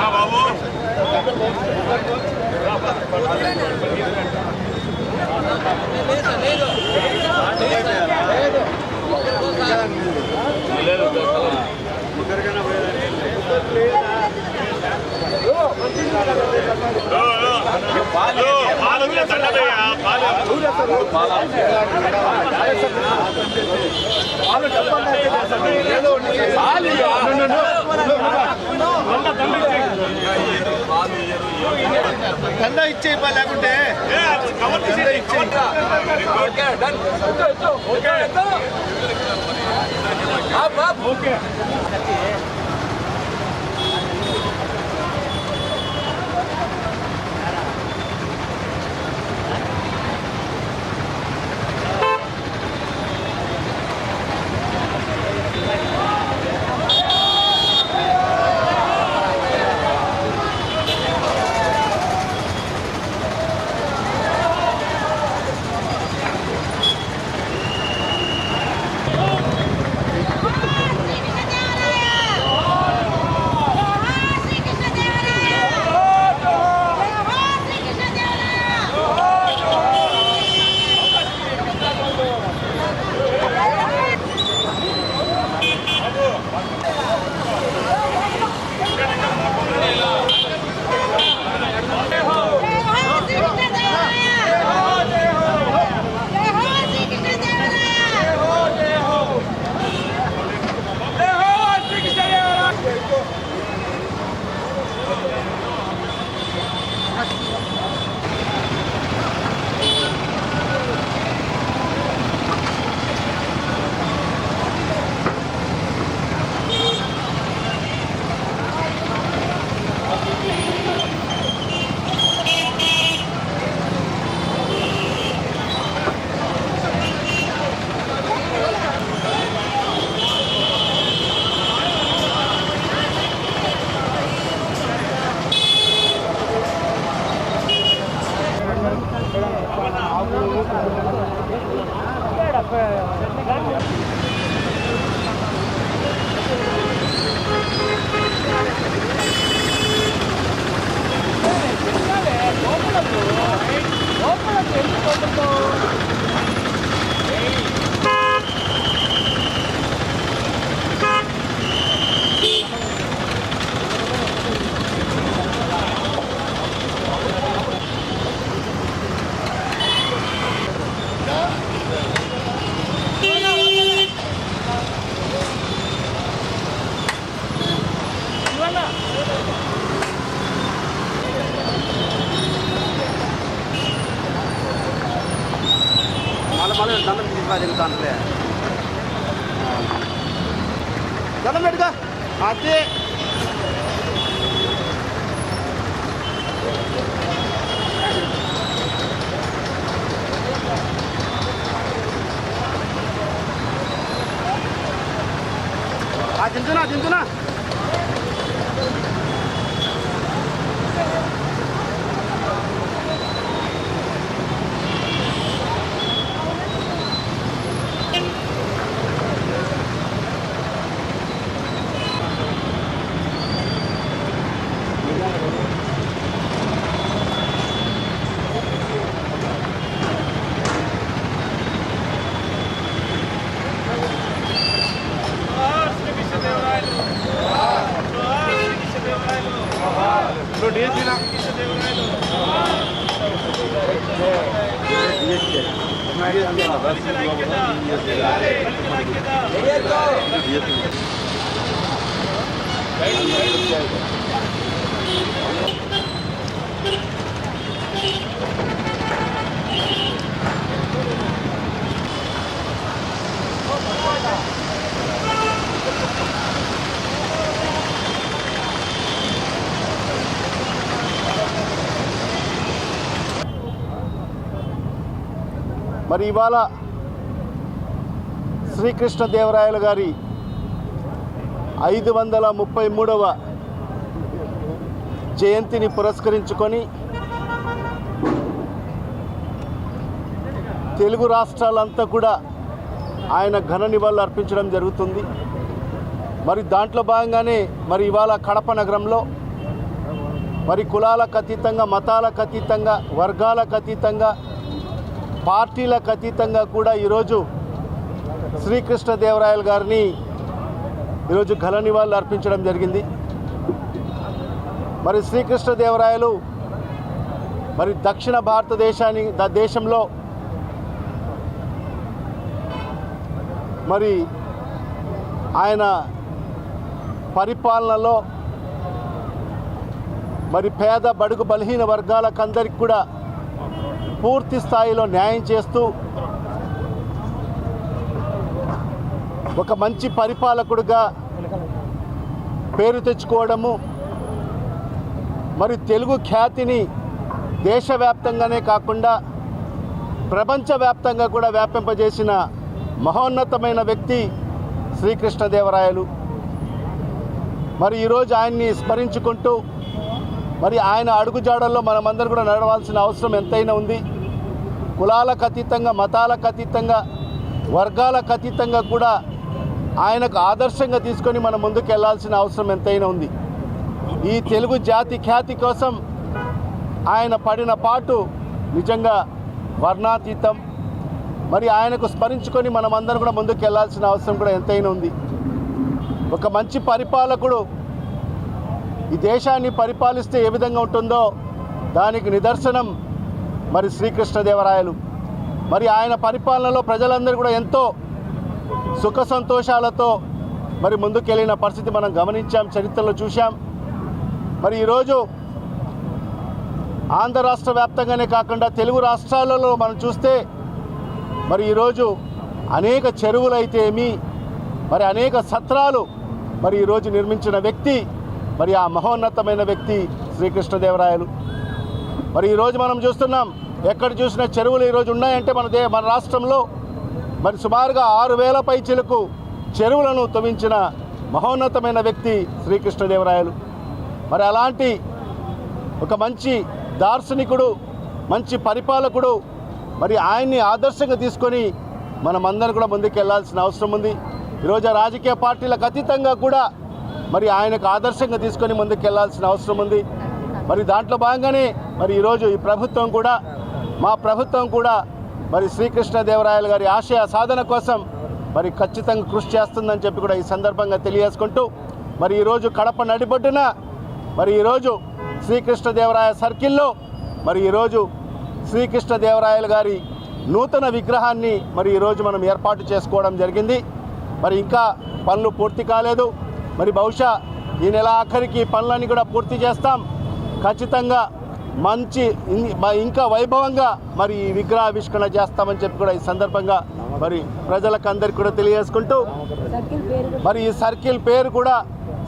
బాబు దండ ఇచ్చే లేకుంటే ఓకే దండం పెట్టుగా అదే దించునా మరి ఇవాళ శ్రీకృష్ణదేవరాయలు గారి 533వ జయంతిని పురస్కరించుకొని తెలుగు రాష్ట్రాలంతా కూడా ఆయన ఘన నివాళులు అర్పించడం జరుగుతుంది. మరి దాంట్లో భాగంగానే మరి ఇవాళ కడప నగరంలో మరి కులాలకు అతీతంగా, మతాలకు అతీతంగా, వర్గాలకు అతీతంగా, పార్టీలకు అతీతంగా కూడా ఈరోజు శ్రీకృష్ణదేవరాయలు గారిని ఈరోజు ఘన నివాళులు అర్పించడం జరిగింది. మరి శ్రీకృష్ణదేవరాయలు మరి దక్షిణ దేశంలో మరి ఆయన పరిపాలనలో మరి పేద బడుగు బలహీన వర్గాలకందరికి కూడా పూర్తి స్థాయిలో న్యాయం చేస్తూ ఒక మంచి పరిపాలకుడిగా పేరు తెచ్చుకోవడము, మరి తెలుగు ఖ్యాతిని దేశవ్యాప్తంగానే కాకుండా ప్రపంచవ్యాప్తంగా కూడా వ్యాపింపజేసిన మహోన్నతమైన వ్యక్తి శ్రీకృష్ణదేవరాయలు. మరి ఈరోజు ఆయన్ని స్మరించుకుంటూ మరి ఆయన అడుగుజాడల్లో మనమందరం కూడా నడవాల్సిన అవసరం ఎంతైనా ఉంది. కులాలకు అతీతంగా, మతాలకు అతీతంగా, వర్గాలకు అతీతంగా కూడా ఆయనకు ఆదర్శంగా తీసుకొని మనం ముందుకు వెళ్లాల్సిన అవసరం ఎంతైనా ఉంది. ఈ తెలుగు జాతి ఖ్యాతి కోసం ఆయన పడిన పాటు నిజంగా వర్ణాతీతం. మరి ఆయనకు స్మరించుకొని మనమందరం కూడా ముందుకు వెళ్లాల్సిన అవసరం కూడా ఎంతైనా ఉంది. ఒక మంచి పరిపాలకుడు ఈ దేశాన్ని పరిపాలిస్తే ఏ విధంగా ఉంటుందో దానికి నిదర్శనం మరి శ్రీకృష్ణదేవరాయలు. మరి ఆయన పరిపాలనలో ప్రజలందరూ కూడా ఎంతో సుఖ సంతోషాలతో మరి ముందుకెళ్ళిన పరిస్థితి మనం గమనించాం, చరిత్రలో చూశాం. మరి ఈరోజు ఆంధ్ర రాష్ట్ర వ్యాప్తంగానే కాకుండా తెలుగు రాష్ట్రాలలో మనం చూస్తే మరి ఈరోజు అనేక చెరువులు అయితే ఏమి, మరి అనేక సత్రాలు మరి ఈరోజు నిర్మించిన వ్యక్తి మరి ఆ మహోన్నతమైన వ్యక్తి శ్రీకృష్ణదేవరాయలు. మరి ఈరోజు మనం చూస్తున్నాం, ఎక్కడ చూసిన చెరువులు ఈరోజు ఉన్నాయంటే మన రాష్ట్రంలో మరి సుమారుగా 6,000 పైచిలకు చెరువులను తవ్వించిన మహోన్నతమైన వ్యక్తి శ్రీకృష్ణదేవరాయలు. మరి అలాంటి ఒక మంచి దార్శనికుడు, మంచి పరిపాలకుడు, మరి ఆయన్ని ఆదర్శంగా తీసుకొని మనమందరం కూడా ముందుకు వెళ్లాల్సిన అవసరం ఉంది. ఈరోజు రాజకీయ పార్టీలకు అతీతంగా కూడా మరి ఆయనకు ఆదర్శంగా తీసుకొని ముందుకు వెళ్లాల్సిన అవసరం ఉంది. మరి దాంట్లో భాగంగానే మరి ఈరోజు ఈ ప్రభుత్వం కూడా, మా ప్రభుత్వం కూడా మరి శ్రీకృష్ణదేవరాయలు గారి ఆశయ సాధన కోసం మరి ఖచ్చితంగా కృషి చేస్తుందని చెప్పి కూడా ఈ సందర్భంగా తెలియజేసుకుంటూ మరి ఈరోజు కడప నడిబొడ్డున మరి ఈరోజు శ్రీకృష్ణదేవరాయ సర్కిల్లో మరి ఈరోజు శ్రీకృష్ణదేవరాయలు గారి నూతన విగ్రహాన్ని మరి ఈరోజు మనం ఏర్పాటు చేసుకోవడం జరిగింది. మరి ఇంకా పనులు పూర్తి కాలేదు. మరి బహుశా ఈ నెల ఆఖరికి పనులన్నీ కూడా పూర్తి చేస్తాం. ఖచ్చితంగా మంచి ఇంకా వైభవంగా మరి ఈ విగ్రహావిష్కరణ చేస్తామని చెప్పి కూడా ఈ సందర్భంగా మరి ప్రజలకు అందరికీ కూడా తెలియజేసుకుంటూ మరి ఈ సర్కిల్ పేరు కూడా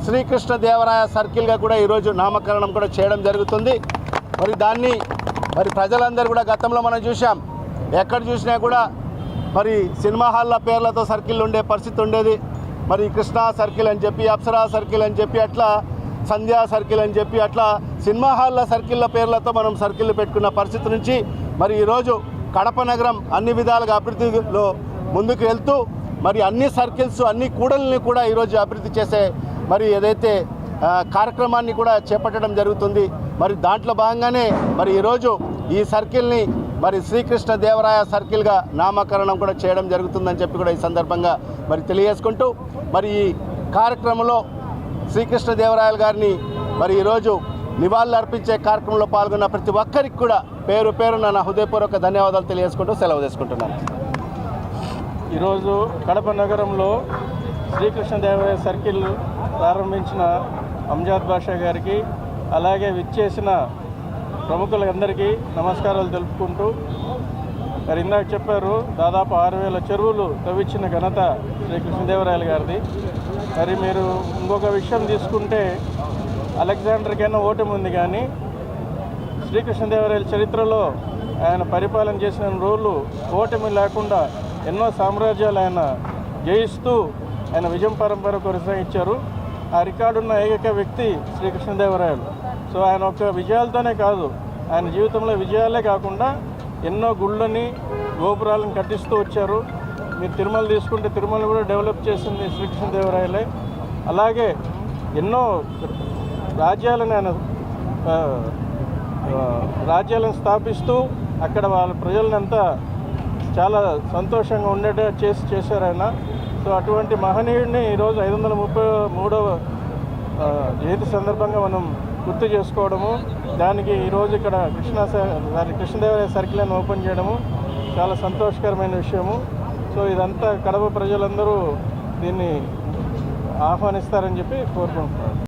శ్రీకృష్ణదేవరాయ సర్కిల్గా కూడా ఈరోజు నామకరణం కూడా చేయడం జరుగుతుంది. మరి దాన్ని మరి ప్రజలందరూ కూడా గతంలో మనం చూసాం, ఎక్కడ చూసినా కూడా మరి సినిమా హాల్ల పేర్లతో సర్కిల్ ఉండే పరిస్థితి ఉండేది. మరి కృష్ణా సర్కిల్ అని చెప్పి, అప్సరా సర్కిల్ అని చెప్పి, అట్లా సంధ్యా సర్కిల్ అని చెప్పి, అట్లా సినిమా హాల్ల సర్కిళ్ళ పేర్లతో మనం సర్కిల్ పెట్టుకున్న పరిస్థితి నుంచి మరి ఈరోజు కడప నగరం అన్ని విధాలుగా అభివృద్ధిలో ముందుకు వెళ్తూ మరి అన్ని సర్కిల్స్, అన్ని కూడల్ని కూడా ఈరోజు అభివృద్ధి చేసే మరి ఏదైతే కార్యక్రమాన్ని కూడా చేపట్టడం జరుగుతుంది. మరి దాంట్లో భాగంగానే మరి ఈరోజు ఈ సర్కిల్ని మరి శ్రీకృష్ణదేవరాయ సర్కిల్గా నామకరణం కూడా చేయడం జరుగుతుందని చెప్పి కూడా ఈ సందర్భంగా మరి తెలియజేసుకుంటూ మరి ఈ కార్యక్రమంలో శ్రీకృష్ణదేవరాయలు గారిని మరి ఈరోజు నివాళులు అర్పించే కార్యక్రమంలో పాల్గొన్న ప్రతి ఒక్కరికి కూడా పేరు పేరున నా హృదయపూర్వక ధన్యవాదాలు తెలియజేసుకుంటూ సెలవు తీసుకుంటున్నాను. ఈరోజు కడప నగరంలో శ్రీకృష్ణదేవరాయ సర్కిల్ ప్రారంభించిన అంజాద్ బాషా గారికి, అలాగే విచ్చేసిన ప్రముఖులందరికీ నమస్కారాలు తెలుపుకుంటూ, మరి ఇందాక చెప్పారు దాదాపు 6,000 చెరువులు తవ్వించిన ఘనత శ్రీకృష్ణదేవరాయలు గారిది. మరి మీరు ఇంకొక విషయం తీసుకుంటే అలెగ్జాండర్కైనా ఓటమి ఉంది, కానీ శ్రీకృష్ణదేవరాయల చరిత్రలో ఆయన పరిపాలన చేసిన రోజులు ఓటమి లేకుండా ఎన్నో సామ్రాజ్యాలు ఆయన జయిస్తూ ఆయన విజయం పరంపర కొనసాగించారు. ఆ రికార్డు ఉన్న ఏకైక వ్యక్తి శ్రీకృష్ణదేవరాయలు. సో ఆయన ఒక విజయాలతోనే కాదు, ఆయన జీవితంలో విజయాలే కాకుండా ఎన్నో గుళ్ళని గోపురాలను కట్టిస్తూ వచ్చారు. మీరు తిరుమల తీసుకుంటే తిరుమల కూడా డెవలప్ చేసింది శ్రీకృష్ణదేవరాయలే. అలాగే ఎన్నో రాజ్యాలను ఆయన రాజ్యాలను స్థాపిస్తూ అక్కడ వాళ్ళ ప్రజలనంతా చాలా సంతోషంగా ఉండేట చేశారు ఆయన. సో అటువంటి మహనీయుడిని ఈరోజు 533వ జయంతి సందర్భంగా మనం గుర్తు చేసుకోవడము, దానికి ఈరోజు ఇక్కడ కృష్ణదేవరాయ సర్కిల్ అని ఓపెన్ చేయడము చాలా సంతోషకరమైన విషయము. సో ఇదంతా కడప ప్రజలందరూ దీన్ని ఆహ్వానిస్తారని చెప్పి కోరుకుంటున్నాను.